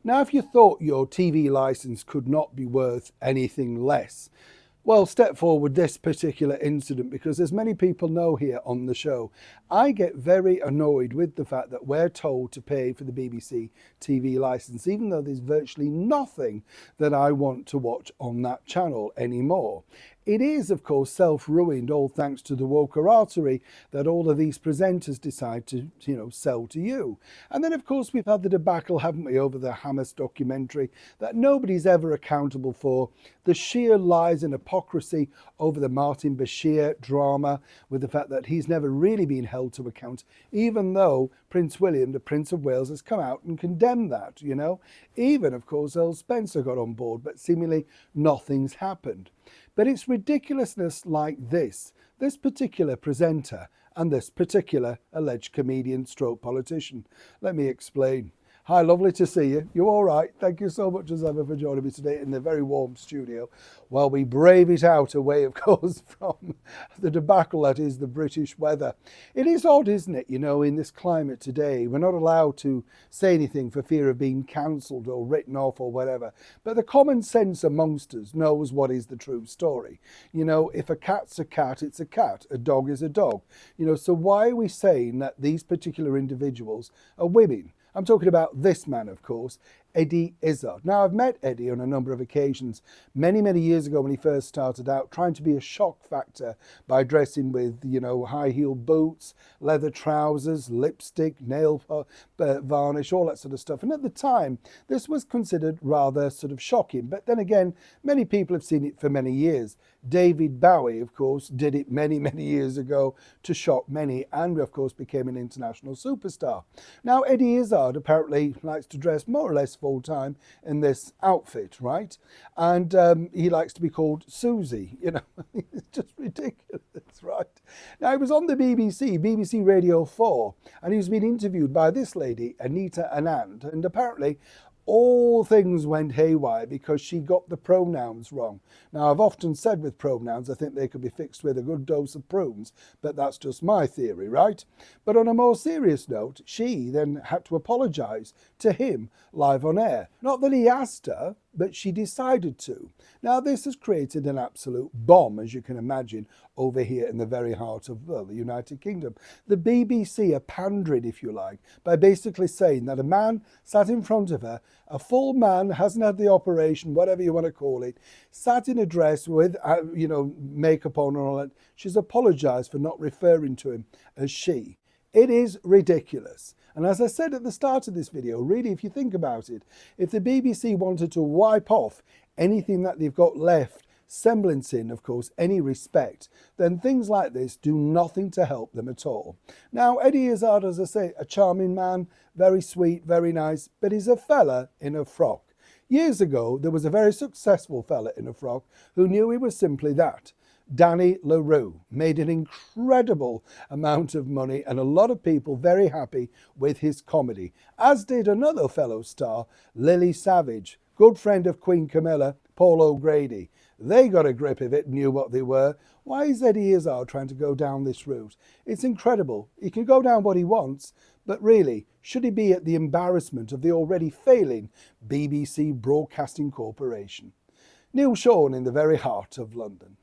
Now, if you thought your TV license could not be worth anything less, well, step forward this particular incident, because as many people know here on the show, I get very annoyed with the fact that we're told to pay for the BBC TV license, even though there's virtually nothing that I want to watch on that channel anymore. It is, of course, self-ruined, all thanks to the wokerattery that all of these presenters decide to, sell to you. And then, of course, we've had the debacle, haven't we, over the Hamas documentary that nobody's ever accountable for, the sheer lies and hypocrisy over the Martin Bashir drama, with the fact that he's never really been held to account, even though Prince William, the Prince of Wales, has come out and condemned that, Even, of course, Earl Spencer got on board, but seemingly nothing's happened. But it's ridiculousness like this particular presenter and this particular alleged comedian stroke politician. Let me explain. Hi, lovely to see you. You all right? Thank you so much as ever for joining me today in the very warm studio while we brave it out away, of course, from the debacle that is the British weather. It is odd, isn't it? In this climate today, we're not allowed to say anything for fear of being cancelled or written off or whatever. But the common sense amongst us knows what is the true story. If a cat's a cat, it's a cat. A dog is a dog. So why are we saying that these particular individuals are women? I'm talking about this man, of course, Eddie Izzard. Now, I've met Eddie on a number of occasions, many, many years ago when he first started out, trying to be a shock factor by dressing with, high-heeled boots, leather trousers, lipstick, nail varnish, all that sort of stuff. And at the time, this was considered rather sort of shocking. But then again, many people have seen it for many years. David Bowie, of course, did it many, many years ago to shock many and, of course, became an international superstar. Now, Eddie Izzard apparently likes to dress more or less full time in this outfit, right? And he likes to be called Susie, it's just ridiculous, right? Now, he was on the BBC Radio 4, and he was being interviewed by this lady, Anita Anand, and apparently all things went haywire because she got the pronouns wrong. Now, I've often said with pronouns, I think they could be fixed with a good dose of prunes, but that's just my theory, right? But on a more serious note, she then had to apologise to him live on air. Not that he asked her, but she decided to. Now, this has created an absolute bomb, as you can imagine, over here in the very heart of the United Kingdom. The BBC are pandering, if you like, by basically saying that a man sat in front of her, a full man, hasn't had the operation, whatever you want to call it, sat in a dress with, makeup on and all that. She's apologised for not referring to him as she. It is ridiculous. And as I said at the start of this video, really, if you think about it, if the BBC wanted to wipe off anything that they've got left, semblance in, of course, any respect, then things like this do nothing to help them at all. Now, Eddie Izzard, as I say, a charming man, very sweet, very nice, but he's a fella in a frock. Years ago, there was a very successful fella in a frock who knew he was simply that. Danny La Rue made an incredible amount of money and a lot of people very happy with his comedy, as did another fellow star, Lily Savage, good friend of Queen Camilla, Paul O'Grady. They got a grip of it, knew what they were. Why is Eddie Izzard trying to go down this route? It's incredible. He can go down what he wants, but really, should he be at the embarrassment of the already failing BBC Broadcasting Corporation? Neil Sean in the very heart of London.